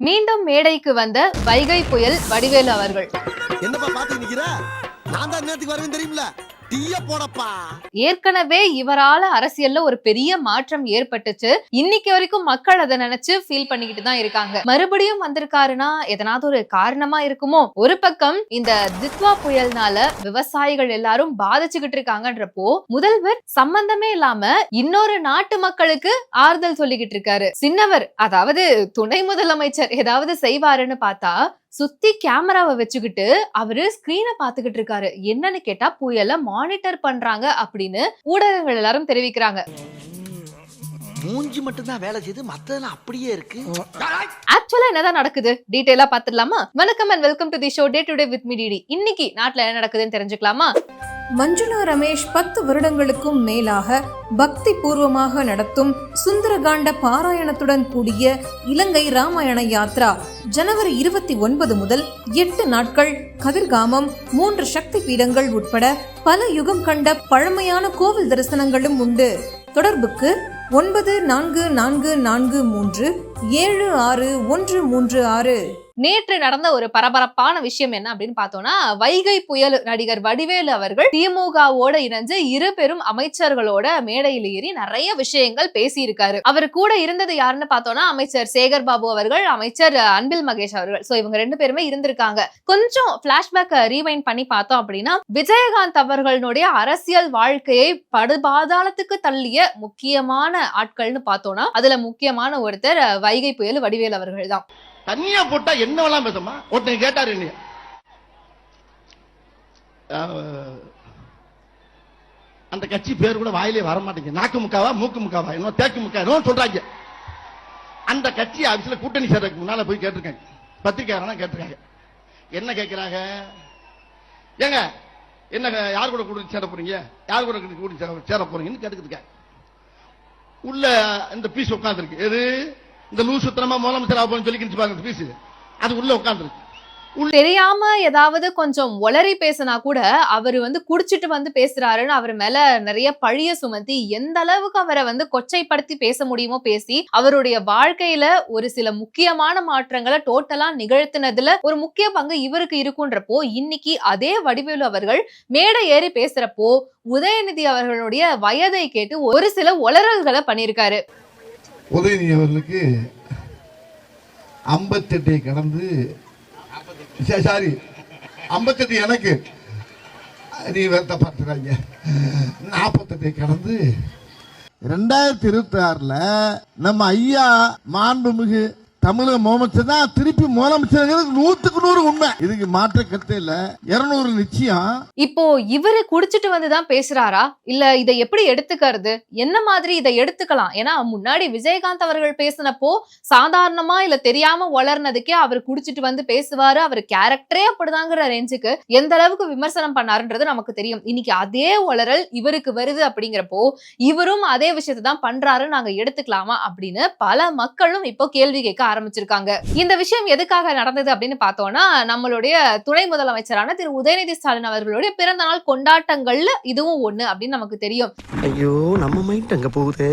மீண்டும் மேடைக்கு வந்த வைகை புயல் வடிவேலு அவர்கள். என்னப்பா பாத்து நிக்கிற? நான் தான் நேத்துக்கு வருவேன் தெரியுமில. டீய போடப்பா. ஏற்கனவே இவரால அரசியல்ல ஒரு பெரிய மாற்றம் ஏற்பட்டுச்சு. இன்னைக்கு வரைக்கும் மக்கள் அதை நினைச்சு ஃபீல் பண்ணிக்கிட்டு தான் இருக்காங்க. மறுபடியும் வந்திருக்காருன்னா எதனாவது ஒரு காரணமா இருக்குமோ? ஒரு பக்கம் இந்த தித்வா புயல்னால விவசாயிகள் எல்லாரும் பாதிச்சுக்கிட்டு இருக்காங்கன்றப்போ முதல்வர் சம்பந்தமே இல்லாம இன்னொரு நாட்டு மக்களுக்கு ஆறுதல் சொல்லிக்கிட்டு இருக்காரு. சின்னவர், அதாவது துணை முதலமைச்சர் ஏதாவது செய்வாருன்னு பார்த்தா சுத்தி கேமராவை வச்சுக்கிட்டு அவரு ஸ்கிரீனை பாத்துக்கிட்டு இருக்காரு. என்னன்னு கேட்டா புயல மானிட்டர் பண்றாங்க அப்படின்னு ஊடகங்கள் எல்லாரும் தெரிவிக்கிறாங்க. மூஞ்சி மட்டும் தான் வேலை செய்து மத்ததெல்லாம் அப்படியே இருக்கு. ஆக்சுவலா என்னதான் நடக்குது டீடைலா பாத்துடலாமா? வணக்கம் and welcome to the show day today with me DD. இன்னைக்கு நாட்டுல என்ன நடக்குதுன்னு தெரிஞ்சுக்கலாமா? மஞ்சுளா ரமேஷ் 10 வருடங்களுக்கும் மேலாக பக்தி பூர்வமாக நடத்தும் சுந்தரகாண்ட பாராயணத்துடன் கூடிய இலங்கை ராமாயண யாத்ரா ஜனவரி 29 முதல் 8 நாட்கள் கதிர்காமம் 3 சக்தி பீடங்கள் உட்பட பல யுகம் கண்ட பழமையான கோவில் தரிசனங்களும் உண்டு. தொடர்புக்கு 9443761136. நேற்று நடந்த ஒரு பரபரப்பான விஷயம் என்ன அப்படின்னு பார்த்தோம்னா, வைகை புயல் நடிகர் வடிவேலு அவர்கள் திமுகவோட இணைஞ்சு இரு பெரும் அமைச்சர்களோட மேடையில் ஏறி நிறைய விஷயங்கள் பேசியிருக்காரு. அவர் கூட இருந்தது யாருன்னு பார்த்தோம்னா அமைச்சர் சேகர் பாபு அவர்கள், அமைச்சர் அன்பில் மகேஷ் அவர்கள். சோ இவங்க 2 பேருமே இருந்திருக்காங்க. கொஞ்சம் பிளாஷ்பேக் ரீவைண்ட் பண்ணி பார்த்தோம் அப்படின்னா, விஜயகாந்த் அவர்களுடைய அரசியல் வாழ்க்கையை படுபாதாளத்துக்கு தள்ளிய முக்கியமான ஆட்கள்னு பார்த்தோம்னா அதுல முக்கியமான ஒருத்தர் வைகை புயல் வடிவேலு அவர்கள் தான். தண்ணியா போட்டா என்னவெல்லாம் பேசுமா? ஒருத்தன் கேட்டாரு என்னைய, அந்த கட்சி பேர் கூட வாயிலே வர மாட்டேங்குது, நாக்கு முக்காவா மூக்கு முக்காவா என்ன தேக்கு முக்கா சொல்றாங்க. அந்த கட்சி ஆபீஸ்ல கூட்டணி சேர்றதுக்கு முன்னால போய் கேட்டிருக்காங்க, பத்திரிகையாளர் கேட்டிருக்காங்க. என்ன கேட்கிறாங்க? ஏங்க என்ன யார் கூட கூட்டணி சேர போறீங்க, யார் கூட கூட்டணி சேர போறீங்கன்னு கேட்டுக்கிட்டு உள்ள இந்த பீஸ் உட்கார்ந்து இருக்கு. எது இந்த லூசு சுத்தமா முதலமைச்சர் ஆகும் சொல்லி பாருங்க, பீஸ் அது உள்ள உட்கார்ந்து தெரியாம ஏதாவது கொஞ்சம் ஒளறி பேசினா கூட அவரு குடிச்சிட்டு பேசுறாருன்னு அவர் மேல நிறைய பழிய சுமத்தி எந்த அளவுக்கு அவரை கொச்சைப்படுத்தி பேச முடியுமோ பேசி அவருடைய வாழ்க்கையில ஒரு சில முக்கியமான மாற்றங்களை டோட்டலா நிகழ்த்தினதுல ஒரு முக்கிய பங்கு இவருக்கு இருக்குன்றப்போ, இன்னைக்கு அதே வடிவேலு அவர்கள் மேடை ஏறி பேசுறப்போ உதயநிதி அவர்களுடைய வயதை கேட்டு ஒரு சில ஒளறல்களை பண்ணியிருக்காரு. உதயநிதி அவர்களுக்கு 58 கடந்து, சாரி 58 எனக்கு, நீ வருத்தப்படுறாங்க, 48 கடந்து 2026 நம்ம ஐயா மாண்புமிகு தமிழக முதலமைச்சர் தான் திருப்பி முதலமைச்சர் 100க்கு 100 உண்மை. இதுக்கு மாற்ற கருத்து இல்ல, 200 நிச்சயம். இப்போ இவரு குடிச்சிட்டு வந்துதான் பேசுறாரா, இல்ல இதை எப்படி எடுத்துக்கிறது, என்ன மாதிரி இதை எடுத்துக்கலாம்? ஏன்னா முன்னாடி விஜயகாந்த் அவர்கள் பேசினப்போ சாதாரணமா இல்ல தெரியாம வளர்னதுக்கே அவர் குடிச்சிட்டு பேசுவாரு, அவர் கேரக்டரே அப்படிதாங்கிற ரேஞ்சுக்கு எந்த அளவுக்கு விமர்சனம் பண்ணாருன்றது நமக்கு தெரியும். இன்னைக்கு அதே வளரல் இவருக்கு வருது அப்படிங்கிறப்போ இவரும் அதே விஷயத்தை தான் பண்றாரு, நாங்க எடுத்துக்கலாமா அப்படின்னு பல மக்களும் இப்போ கேள்வி கேட்க ஆரம்பிச்சிருக்காங்க. இந்த விஷயம் எதுக்காக நடந்தது அப்படின்னு பார்த்தோம்னா, நம்மளுடைய துணை முதலமைச்சரான திரு உதயநிதி ஸ்டாலின் அவர்களுடைய பிறந்த நாள் கொண்டாட்டங்கள்ல இதுவும் ஒண்ணு அப்படின்னு நமக்கு தெரியும். ஐயோ நம்ம மைண்ட் அங்க போகுது.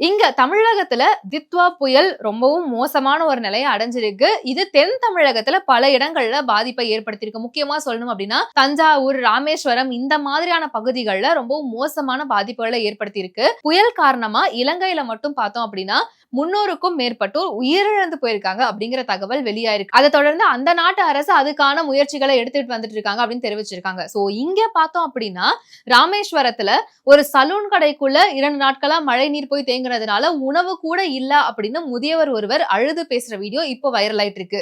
இங்க தமிழகத்துல தித்வா புயல் ரொம்பவும் மோசமான ஒரு நிலையை அடைஞ்சிருக்கு. இது தென் தமிழகத்துல பல இடங்கள்ல பாதிப்பை ஏற்படுத்தியிருக்கு. முக்கியமா சொல்லணும் அப்படின்னா தஞ்சாவூர், ராமேஸ்வரம் இந்த மாதிரியான பகுதிகள்ல ரொம்பவும் மோசமான பாதிப்புகளை ஏற்படுத்தியிருக்கு. புயல் காரணமா இலங்கையில மட்டும் பார்த்தோம் அப்படின்னா 300க்கும் மேற்பட்டோர் உயிரிழந்து போயிருக்காங்க அப்படிங்கிற தகவல் வெளியாயிருக்கு. அதை தொடர்ந்து அந்த நாட்டு அரசு அதுக்கான முயற்சிகளை எடுத்துட்டு வந்துட்டு இருக்காங்க அப்படின்னு தெரிவிச்சிருக்காங்க. சோ இங்க பார்த்தோம் அப்படின்னா ராமேஸ்வரத்துல ஒரு சலூன் கடைக்குள்ள 2 நாட்களா மழை நீர் போய் தேங்குனதுனால உணவு கூட இல்ல அப்படின்னு முதியவர் ஒருவர் அழுது பேசுற வீடியோ இப்போ வைரல் ஆயிட்டு இருக்கு.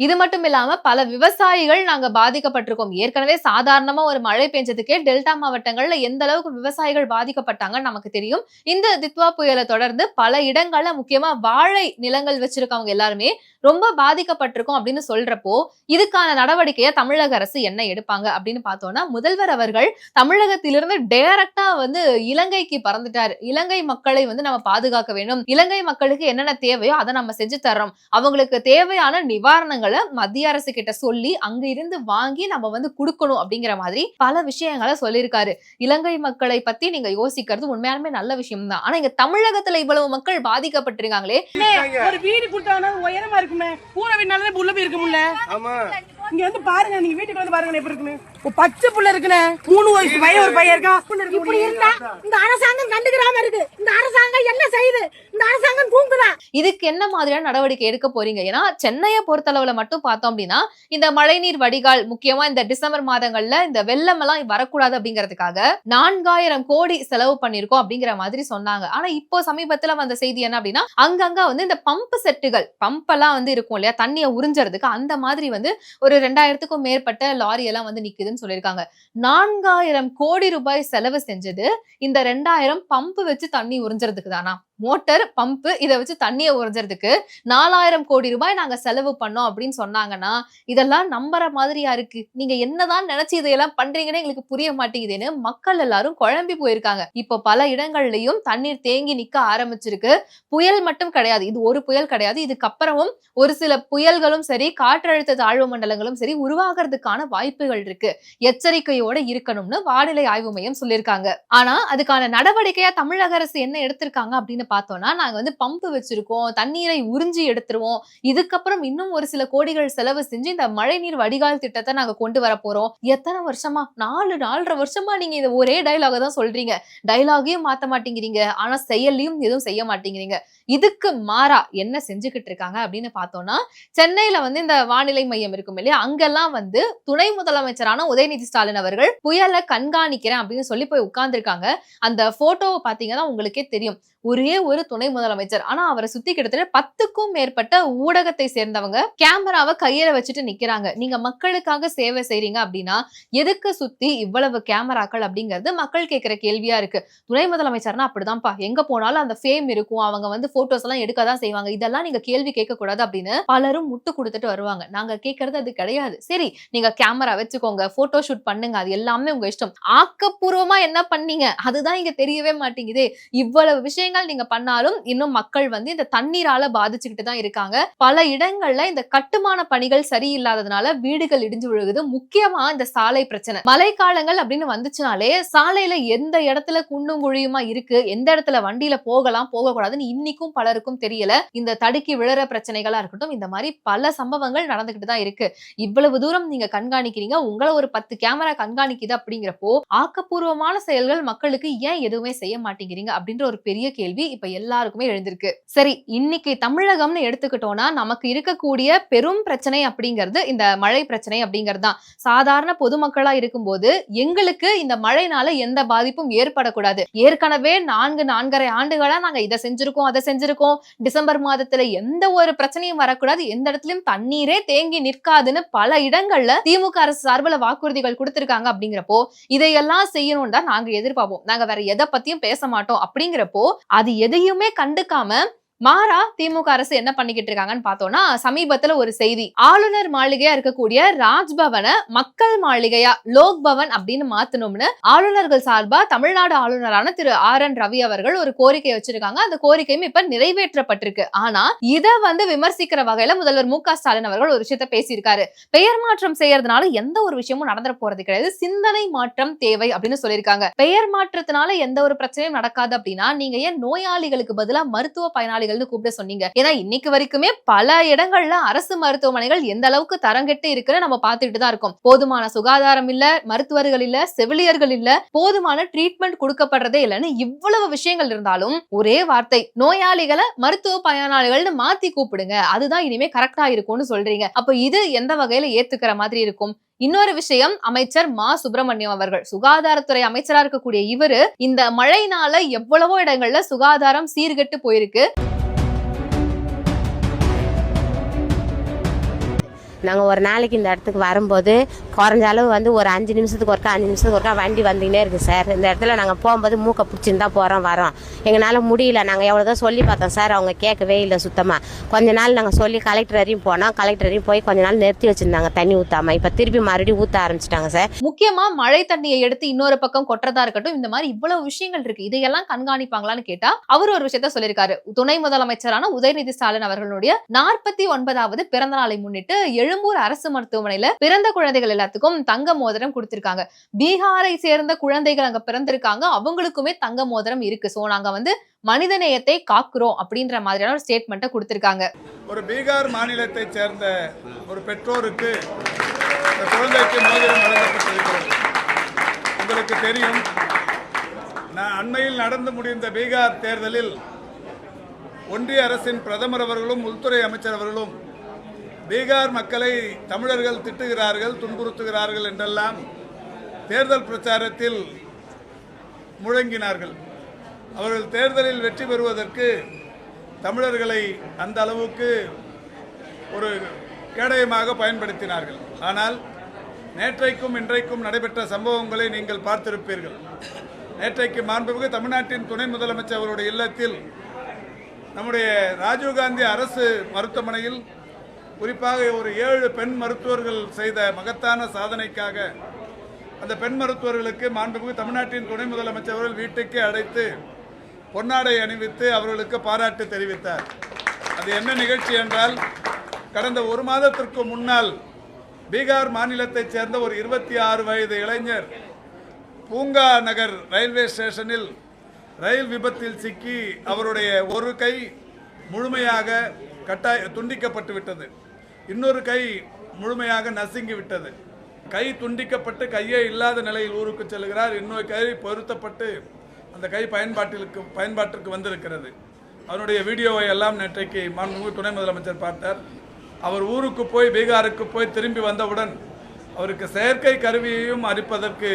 இது மட்டும் இல்லாம பல விவசாயிகள் நாங்க பாதிக்கப்பட்டிருக்கோம். ஏற்கனவே சாதாரணமா ஒரு மழை பெஞ்சதுக்கே டெல்டா மாவட்டங்கள்ல எந்த அளவுக்கு விவசாயிகள் பாதிக்கப்பட்டாங்கன்னு நமக்கு தெரியும். இந்த தித்வா புயலை தொடர்ந்து பல இடங்கள்ல முக்கியமா வாழை நிலங்கள் வச்சிருக்கவங்க எல்லாருமே ரொம்ப பாதிக்கப்பட்டிருக்கோம் அப்படின்னு சொல்றப்போ இதுக்கான நடவடிக்கையை தமிழக அரசு என்ன எடுப்பாங்க அப்படின்னு பார்த்தோம்னா, முதல்வர் அவர்கள் தமிழகத்திலிருந்து டைரக்டா வந்து இலங்கைக்கு பறந்துட்டாரு. இலங்கை மக்களை வந்து நம்ம பாதுகாக்க வேண்டும், இலங்கை மக்களுக்கு என்னென்ன தேவையோ அதை நம்ம செஞ்சு தர்றோம், அவங்களுக்கு தேவையான நிவாரணங்களை மத்திய அரசு கிட்ட சொல்லி அங்க இருந்து வாங்கி நம்ம வந்து கொடுக்கணும் அப்படிங்கிற மாதிரி பல விஷயங்களை சொல்லியிருக்காரு. இலங்கை மக்களை பத்தி நீங்க யோசிக்கிறது உண்மையாலுமே நல்ல விஷயம் தான். ஆனா இங்க தமிழகத்துல இவ்வளவு மக்கள் பாதிக்கப்பட்டிருக்காங்களே, ஒரு வீடு கொடுத்தாங்கன்னா உயரமா இருக்குமே, கூரை வீடுனாலே உள்ள போய் இருக்க முடியல. இங்க வந்து பாருங்க, நீங்க வீட்டுக்கு வந்து பாருங்க எப்படி இருக்குன்னு. பச்சை புள்ள இருக்குன்னு 3 வயசு பையன் ஒரு பையன் இருக்கான். இப்படி இருந்தா இந்த அரசாங்கம் கண்டுக்கிறாம இருக்கு. இந்த அரசாங்கம் என்ன செய்யுது? இந்த அரசாங்கம் தூங்குதா? இதுக்கு என்ன மாதிரியான நடவடிக்கை எடுக்க போறீங்க? ஏன்னா சென்னையை பொறுத்தளவுல மட்டும் பார்த்தோம் அப்படின்னா இந்த மழைநீர் வடிகால் முக்கியமா இந்த டிசம்பர் மாதங்கள்ல இந்த வெள்ளம் எல்லாம் வரக்கூடாது அப்படிங்கிறதுக்காக 4000 கோடி செலவு பண்ணிருக்கோம் அப்படிங்கிற மாதிரி சொன்னாங்க. ஆனா இப்போ சமீபத்துல வந்த செய்தி என்ன அப்படின்னா, அங்கங்க வந்து இந்த பம்ப் செட்டுகள், பம்ப் எல்லாம் வந்து இருக்கும் இல்லையா தண்ணியை உறிஞ்சறதுக்கு, அந்த மாதிரி வந்து ஒரு 2000க்கும் மேற்பட்ட லாரி எல்லாம் வந்து நிக்குதுன்னு சொல்லியிருக்காங்க. 4000 கோடி ரூபாய் செலவு செஞ்சது இந்த 2000 பம்பு வச்சு தண்ணி உறிஞ்சறதுக்கு தானா? மோட்டர் பம்பு இதை வச்சு தண்ணியை உறிஞ்சறதுக்கு 4000 கோடி ரூபாய் நாங்க செலவு பண்ணோம் அப்படின்னு சொன்னாங்கன்னா இதெல்லாம் நம்புற மாதிரியா இருக்கு? நீங்க என்னதான் நினைச்சு இதையெல்லாம் பண்றீங்கன்னு எங்களுக்கு புரிய மாட்டேங்குதுன்னு மக்கள் எல்லாரும் குழம்பி போயிருக்காங்க. இப்போ பல இடங்கள்லயும் தண்ணீர் தேங்கி நிக்க ஆரம்பிச்சிருக்கு. புயல் மட்டும் கிடையாது, இது ஒரு புயல் கிடையாது, இதுக்கப்புறமும் ஒரு சில புயல்களும் சரி காற்றழுத்த தாழ்வு மண்டலங்களும் சரி உருவாகிறதுக்கான வாய்ப்புகள் இருக்கு. எச்சரிக்கையோட இருக்கணும்னு வானிலை ஆய்வு மையம் சொல்லியிருக்காங்க. ஆனா அதுக்கான நடவடிக்கையா தமிழக அரசு என்ன எடுத்திருக்காங்க அப்படின்னு பார்த்தோம்னா, நாங்க வந்து பம்பு வச்சிருக்கோம், தண்ணீரை உறிஞ்சி எடுத்துருவோம், இதுக்கப்புறம் இன்னும் ஒரு சில கோடிகள் செலவு செஞ்சு இந்த மழைநீர் வடிகால் திட்டத்தை நாங்க கொண்டு வர போறோம். எத்தனை வருஷமா? 4-4.5 வருஷமா நீங்க இதை ஒரே டைலாக தான் சொல்றீங்க. டைலாகையும் மாத்த மாட்டேங்கிறீங்க, ஆனா செயல்லையும் எதுவும் செய்ய மாட்டேங்கிறீங்க. இதுக்கு மாறா என்ன செஞ்சுக்கிட்டு இருக்காங்க அப்படின்னு பார்த்தோம்னா, சென்னையில வந்து இந்த வானிலை மையம் இருக்கும் இல்லையா, அங்கெல்லாம் வந்து துணை முதலமைச்சரான உதயநிதி ஸ்டாலின் அவர்கள் புயலை கண்காணிக்கிறேன் அப்படின்னு சொல்லி போய் உட்கார்ந்துருக்காங்க. அந்த போட்டோவை பாத்தீங்கன்னா உங்களுக்கே தெரியும். ஒரே ஒரு துணை முதலமைச்சர், ஆனா அவரை சுத்தி கிட்டத்தட்ட 10க்கும் மேற்பட்ட ஊடகத்தை சேர்ந்தவங்க கேமராவை கையில வச்சுட்டு நிக்கிறாங்க. நீங்க மக்களுக்காக சேவை செய்றீங்க அப்படின்னா எதுக்கு சுத்தி இவ்வளவு கேமராக்கள் அப்படிங்கிறது மக்கள் கேட்கிற கேள்வியா இருக்கு. துணை முதலமைச்சர்னா அப்படிதான்ப்பா, எங்க போனாலும் அந்த ஃபேம் இருக்கும், அவங்க வந்து போட்டோஸ் எல்லாம் எடுக்கதான் செய்வாங்க, இதெல்லாம் நீங்க கேள்வி கேட்க கூடாது அப்படின்னு பலரும் முட்டு கொடுத்துட்டு வருவாங்க. நாங்க கேட்கறது அது கிடையாது. சரி, நீங்க கேமரா வச்சுக்கோங்க, போட்டோ ஷூட் பண்ணுங்க, அது எல்லாமே உங்க இஷ்டம். ஆக்கப்பூர்வமா என்ன பண்ணீங்க அதுதான் இங்க தெரியவே மாட்டேங்குது. இவ்வளவு விஷயங்கள் நீங்க பண்ணாலும் இன்னும் மக்கள் வந்து இந்த தண்ணீரால பாதிச்சுக்கிட்டு தான் இருக்காங்க. பல இடங்கள்ல இந்த கட்டுமான பணிகள் சரியில்லாததுனால வீடுகள் இடிஞ்சு விழுகுது. முக்கியமா இந்த சாலை பிரச்சனை, மழைக்காலங்கள் அப்படின்னு வந்துச்சுனாலே சாலையில எந்த இடத்துல குண்டும் குழியுமா இருக்கு, எந்த இடத்துல வண்டியில போகலாம் போக கூடாதுன்னு இன்னைக்கும் பலருக்கும் தெரியல. இந்த தடுக்கி விழற பிரச்சனைகளா இருக்கட்டும், இந்த மாதிரி பல சம்பவங்கள் நடந்துகிட்டு தான் இருக்கு. இவ்வளவு தூரம் நீங்க கண்காணிக்கிறீங்க, உங்களை ஒரு 10 கேமரா கண்காணிக்குது அப்படிங்கிறப்போ ஆக்கப்பூர்வமான செயல்கள் மக்களுக்கு ஏன் எதுவுமே செய்ய மாட்டேங்கிறீங்க அப்படின்ற ஒரு பெரிய கேள்வி இப்ப எல்லாருக்குமே எழுந்திருக்கு. சரி, இன்னைக்கு தமிழகம்னு எடுத்துக்கிட்டோம்னா நமக்கு இருக்கக்கூடிய பெரும் பிரச்சனை அப்படிங்கிறது இந்த மழை பிரச்சனை அப்படிங்கிறது தான். சாதாரண பொதுமக்களா இருக்கும்போது எங்களுக்கு இந்த மழைனால எந்த பாதிப்பும் ஏற்படக்கூடாது. ஏற்கனவே 4-4.5 ஆண்டுகளா நாங்க இதை செஞ்சிருக்கோம் அதை செஞ்சிருக்கோம், டிசம்பர் மாதத்துல எந்த ஒரு பிரச்சனையும் வரக்கூடாது, எந்த இடத்துலயும் தண்ணீரே தேங்கி நிற்காதுன்னு பல இடங்கள்ல திமுக அரசு சார்பில் வாக்குறுதிகள் கொடுத்திருக்காங்க. அப்படிங்கிறப்போ இதையெல்லாம் செய்யணும் தான் நாங்க எதிர்பார்ப்போம். நாங்க வேற எதை பத்தியும் பேச மாட்டோம். அப்படிங்கிறப்போ அது எதையுமே கண்டுக்காம மாறா திமுக அரசு என்ன பண்ணிக்கிட்டு இருக்காங்கன்னு பார்த்தோம்னா, சமீபத்துல ஒரு செய்தி, ஆளுநர் மாளிகையா இருக்கக்கூடிய ராஜ்பவனை மக்கள் மாளிகையா லோக் பவன் அப்படின்னு மாத்தணும்னு ஆளுநர்கள் சார்பா தமிழ்நாடு ஆளுநரான திரு RN ரவி அவர்கள் ஒரு கோரிக்கை வச்சிருக்காங்க. அந்த கோரிக்கையும் இப்ப நிறைவேற்றப்பட்டிருக்கு. ஆனா இத வந்து விமர்சிக்கிற வகையில முதல்வர் மு.க. ஸ்டாலின் அவர்கள் ஒரு விஷயத்த பேசியிருக்காரு. பெயர் மாற்றம் செய்யறதுனால எந்த ஒரு விஷயமும் நடந்துற போறது கிடையாது, சிந்தனை மாற்றம் தேவை அப்படின்னு சொல்லியிருக்காங்க. பெயர் மாற்றத்தினால எந்த ஒரு பிரச்சனையும் நடக்காது அப்படின்னா நீங்க ஏன் நோயாளிகளுக்கு பதிலா மருத்துவ பயனாளிகள் கூப்பிட சொன்னீங்க? ஏன்னா இன்னைக்கு வரைக்குமே பல இடங்கள்ல அரசு மருத்துவமனைகள் எந்த அளவுக்கு தரங்கெட்டு இருக்குன்னு நம்ம பார்த்துட்டு தான் இருக்கோம். போதுமான சுகாதாரம் இல்ல, மருத்துவர்கள் இல்ல, செவிலியர்கள் இல்ல, போதுமான ட்ரீட்மெண்ட் கொடுக்கப்படுறதே இல்லைன்னு இவ்வளவு விஷயங்கள் இருந்தாலும் ஒரே வார்த்தை, நோயாளிகளை மருத்துவ பயனாளிகள்னு மாத்தி கூப்பிடுங்க, அதுதான் இனிமே கரெக்டா இருக்கும்னு சொல்றீங்க. அப்ப இது எந்த வகையில ஏத்துக்கிற மாதிரி இருக்கும்? இன்னொரு விஷயம், அமைச்சர் மா சுப்பிரமணியம் அவர்கள் சுகாதாரத்துறை அமைச்சரா இருக்கக்கூடிய இவரு இந்த மழைனால எவ்வளவோ இடங்கள்ல சுகாதாரம் சீர்கெட்டு போயிருக்கு. நாங்கள் ஒரு நாளைக்கு இந்த இடத்துக்கு வரும்போது குறைஞ்ச அளவு வந்து ஒரு 5 நிமிஷத்துக்கு ஒருக்கா 5 நிமிஷத்துக்கு ஒருக்கா வண்டி வந்துக்கினே இருக்குது சார். இந்த இடத்துல நாங்கள் போகும்போது மூக்கை பிடிச்சின்னு தான் போகிறோம் வரோம். எங்களால் முடியல. நாங்கள் எவ்வளோதான் சொல்லி பார்த்தோம் சார், அவங்க கேட்கவே இல்லை சுத்தமாக. கொஞ்ச நாள் நாங்கள் சொல்லி கலெக்டர் வரையும் போனோம். கலெக்டர் வரையும் போய் கொஞ்ச நாள் நிறுத்தி வச்சுருந்தாங்க தண்ணி ஊற்றாமல். இப்போ திருப்பி மறுபடியும் ஊற்ற ஆரம்பிச்சிட்டாங்க சார். முக்கியமா மழை தண்ணியை எடுத்து இன்னொரு பக்கம் கொட்டுறதா இருக்கட்டும், இந்த மாதிரி இவ்வளவு விஷயங்கள் இருக்கு. இதையெல்லாம் கண்காணிப்பாங்களான்னு கேட்டா அவர் ஒரு விஷயத்த சொல்லியிருக்காரு. துணை முதலமைச்சரான உதயநிதி ஸ்டாலின் அவர்களுடைய 49வது பிறந்த நாளை முன்னிட்டு எழும்பூர் அரசு மருத்துவமனையில பிறந்த குழந்தைகள் எல்லாத்துக்கும் தங்க மோதிரம் கொடுத்திருக்காங்க. பீகாரை சேர்ந்த குழந்தைகள் அங்க பிறந்திருக்காங்க, அவங்களுக்குமே தங்க மோதிரம் இருக்கு. சோ நாங்க வந்து மனிதநேயத்தை காக்குறோம் அப்படின்ற மாதிரியான ஒரு ஸ்டேட்மெண்ட்டை கொடுத்திருக்காங்க. ஒரு பீகார் மாநிலத்தை சேர்ந்த ஒரு பெற்றோருக்கு இந்த குழந்தைக்கு மோதிரம் வழங்கப்பட்டிருக்கிறது. உங்களுக்கு தெரியும், அண்மையில் நடந்து முடிந்த பீகார் தேர்தலில் ஒன்றிய அரசின் பிரதமர் அவர்களும் உள்துறை அமைச்சர் அவர்களும் பீகார் மக்களை தமிழர்கள் திட்டுகிறார்கள், துன்புறுத்துகிறார்கள் என்றெல்லாம் தேர்தல் பிரச்சாரத்தில் முழங்கினார்கள். அவர்கள் தேர்தலில் வெற்றி பெறுவதற்கு தமிழர்களை அந்த அளவுக்கு ஒரு கேடயமாக பயன்படுத்தினார்கள். ஆனால் நேற்றைக்கும் இன்றைக்கும் நடைபெற்ற சம்பவங்களை நீங்கள் பார்த்திருப்பீர்கள். நேற்றைக்கு மாண்புமிகு தமிழ்நாட்டின் துணை முதலமைச்சர் அவருடைய இல்லத்தில் நம்முடைய ராஜீவ்காந்தி அரசு மருத்துவமனையில் குறிப்பாக ஒரு 7 பெண் மருத்துவர்கள் செய்த மகத்தான சாதனைக்காக அந்த பெண் மருத்துவர்களுக்கு மாண்புமிகு தமிழ்நாட்டின் துணை முதலமைச்சர் அவர்கள் வீட்டுக்கு அழைத்து பொன்னாடை அணிவித்து அவர்களுக்கு பாராட்டு தெரிவித்தார். அது என்ன நிகழ்ச்சி என்றால், கடந்த 1 மாதத்திற்கு முன்னால் பீகார் மாநிலத்தைச் சேர்ந்த ஒரு 26 வயது இளைஞர் பூங்கா நகர் ரயில்வே ஸ்டேஷனில் ரயில் விபத்தில் சிக்கி அவருடைய ஒரு கை முழுமையாக துண்டிக்கப்பட்டு விட்டது, இன்னொரு கை முழுமையாக நசுங்கி விட்டது. கை துண்டிக்கப்பட்டு கையே இல்லாத நிலையில் ஊருக்கு செல்கிறார். இன்னொரு கை பொருத்தப்பட்டு அந்த கை பயன்பாட்டிற்கு வந்திருக்கிறது. அவருடைய வீடியோவை எல்லாம் நேற்றைக்கு மாண்புமிகு துணை முதலமைச்சர் பார்த்தார். அவர் ஊருக்கு போய் பீகாருக்கு போய் திரும்பி வந்தவுடன் அவருக்கு செயற்கை கருவியையும் அளிப்பதற்கு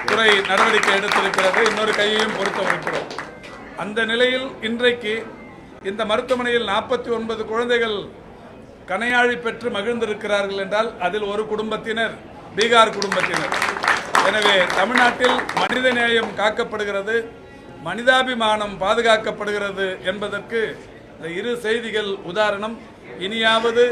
துறை நடவடிக்கை எடுத்திருக்கிறது. இன்னொரு கையையும் பொருத்தவிருக்கிறோம். அந்த நிலையில் இன்றைக்கு இந்த மருத்துவமனையில் 49 குழந்தைகள் கனையாழி பெற்று மகிழ்ந்திருக்கிறார்கள் என்றால் அதில் ஒரு குடும்பத்தினர் பீகார் குடும்பத்தினர். எனவே தமிழ்நாட்டில் மனிதநேயம் காக்கப்படுகிறது, மனிதாபிமானம் பாதுகாக்கப்படுகிறது என்பதற்கு இந்த 2 செய்திகள் உதாரணம். இனியாவது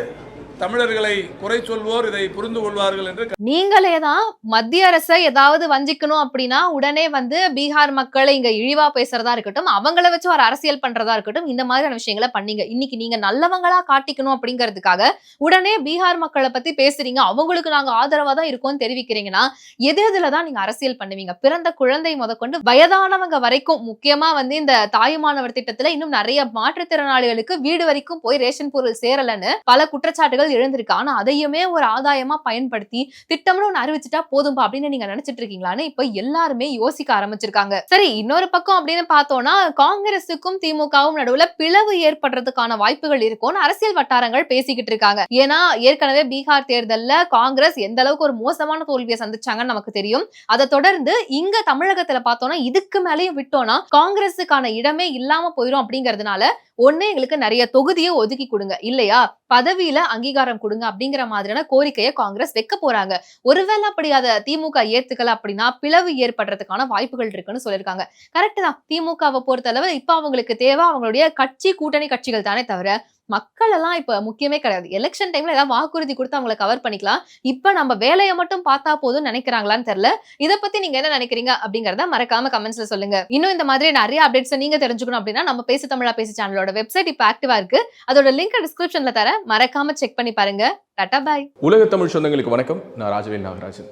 தமிழர்களை குறை சொல்வோர் இதை புரிந்து கொள்வார்கள் என்று. நீங்களே தான் மத்திய அரசை ஏதாவது வஞ்சிக்கணும் அப்படின்னா உடனே வந்து பீகார் மக்களை இங்க இழிவா பேசுறதா இருக்கட்டும், அவங்கள வச்சு ஒரு அரசியல் பண்றதா இருக்கட்டும், இந்த மாதிரியான விஷயங்களை பண்ணீங்க. இன்னைக்கு நீங்க நல்லவங்களா காட்டிக்கணும் அப்படிங்கிறதுக்காக உடனே பீகார் மக்களை பத்தி பேசுறீங்க, அவங்களுக்கு நாங்க ஆதரவா தான் இருக்கோம்னு தெரிவிக்கிறீங்கன்னா எதுலதான் நீங்க அரசியல் பண்ணுவீங்க? பிறந்த குழந்தை முதற்கொண்டு வயதானவங்க வரைக்கும், முக்கியமா வந்து இந்த தாயுமானவர் திட்டத்துல இன்னும் நிறைய மாற்றுத்திறனாளிகளுக்கு வீடு வரைக்கும் போய் ரேஷன் பொருள் சேரலன்னு பல குற்றச்சாட்டுகள் எழுந்திருக்கு. ஆனா அதையுமே ஒரு ஆதாயமா பயன்படுத்தி திட்டம்னு ஒண்ணு அறிவிச்சுட்டா போதும்பா அப்படின்னு நீங்க நினைச்சிட்டு இருக்கீங்களான்னு இப்ப எல்லாருமே யோசிக்க ஆரம்பிச்சிருக்காங்க. சரி, இன்னொரு பக்கம் அப்படின்னு பார்த்தோம்னா காங்கிரசுக்கும் திமுகவும் நடுவுல பிளவு ஏற்படுறதுக்கான வாய்ப்புகள் இருக்கும்னு அரசியல் வட்டாரங்கள் பேசிக்கிட்டு இருக்காங்க. ஏன்னா ஏற்கனவே பீகார் தேர்தல்ல காங்கிரஸ் எந்த அளவுக்கு ஒரு மோசமான தோல்வியை சந்திச்சாங்கன்னு நமக்கு தெரியும். அதை தொடர்ந்து இங்க தமிழகத்துல பார்த்தோம்னா இதுக்கு மேலேயும் விட்டோம்னா காங்கிரஸுக்கான இடமே இல்லாம போயிடும். அப்படிங்கறதுனால ஒண்ணு எங்களுக்கு நிறைய தொகுதியை ஒதுக்கி கொடுங்க, இல்லையா பதவியில அங்கீகாரம் கொடுங்க அப்படிங்கிற மாதிரியான கோரிக்கையை காங்கிரஸ் வைக்க போறாங்க. ஒருவேளை அப்படி அதை திமுக ஏத்துக்கல அப்படின்னா பிளவு ஏற்படுறதுக்கான வாய்ப்புகள் இருக்குன்னு சொல்லியிருக்காங்க. கரெக்ட் தான். திமுகவை பொறுத்தளவு இப்ப அவங்களுக்கு தேவை அவங்களுடைய கட்சி கூட்டணி கட்சிகள் தானே தவிர மக்கள் எல்லாம் இப்ப முக்கியமே கிடையாது. எலெக்ஷன் டைம்ல ஏதாவது வாக்குறுதி கொடுத்து அவங்களை கவர் பண்ணிக்கலாம். இப்ப நம்ம வேலையை மட்டும் பார்த்தா போதும் நினைக்கிறாங்களான்னு தெரியல. இதை பத்தி நீங்க என்ன நினைக்கிறீங்க அப்படிங்கறத மறக்காம கமெண்ட்ஸ்ல சொல்லுங்க. இன்னும் இந்த மாதிரி நிறைய அப்டேட்ஸ் நீங்க தெரிஞ்சுக்கணும் அப்படின்னா நம்ம பேசு தமிழா பேசு சேனலோட வெப்சைட் இப்ப ஆக்டிவா இருக்கு. அதோட லிங்க் டிஸ்கிரிப்ஷன்ல தர, மறக்காம செக் பண்ணி பாருங்க. டாடா பாய். உலக தமிழ் சொந்தங்களுக்கு வணக்கம். நான் ராஜவேல் நாகராஜன்.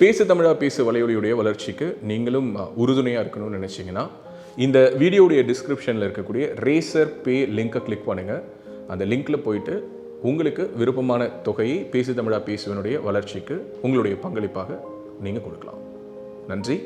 பேசு தமிழா பேசு வலையொலியுடைய வளர்ச்சிக்கு நீங்களும் உறுதுணையா இருக்கணும்னு நினைச்சீங்கன்னா இந்த வீடியோடைய டிஸ்கிரிப்ஷன்ல இருக்கக்கூடிய ரேசர் பே லிங்கை கிளிக் பண்ணுங்க. அந்த லிங்க்ல போயிட்டு உங்களுக்கு விருப்பமான தொகையை பேசு தமிழா பேசுவனுடைய வளர்ச்சிக்கு உங்களுடைய பங்களிப்பாக நீங்கள் கொடுக்கலாம். நன்றி,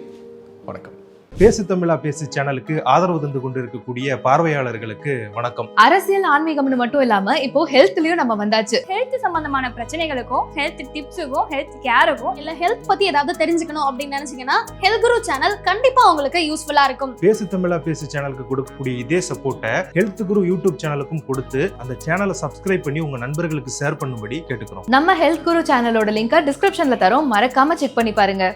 வணக்கம். பேசு தமிழா பேசு சேனலுக்கு ஆதரவு தந்து கொண்டிருக்கக்கூடிய பார்வையாளர்களுக்கு வணக்கம். அரசியல் ஆன்மீகம்னு மட்டும் இல்லாம இப்போ ஹெல்த்லயும் நம்ம வந்தாச்சு. ஹெல்த் சம்பந்தமான பிரச்சனைகளுக்கும் ஹெல்த் டிப்ஸுக்கும் ஹெல்த் கேருக்கும் இல்ல ஹெல்த் பத்தி ஏதாவது தெரிஞ்சுக்கணும் அப்படின்னு நினைச்சீங்கன்னா ஹெல்த் குரு சேனல் கண்டிப்பா உங்களுக்கு யூஸ்ஃபுல்லா இருக்கும். பேசு தமிழா பேசு சேனலுக்கு கொடுக்கக்கூடிய இதே சப்போர்ட்டை ஹெல்த் குரு யூடியூப் சேனலுக்கும் கொடுத்து அந்த சேனலை சப்ஸ்கிரைப் பண்ணி உங்க நண்பர்களுக்கு ஷேர் பண்ணும்படி கேட்டுக்கிறோம். நம்ம ஹெல்த் குரு சேனலோட லிங்கை டிஸ்கிரிப்ஷன்ல தரோம், மறக்காம செக் பண்ணி பாருங்க.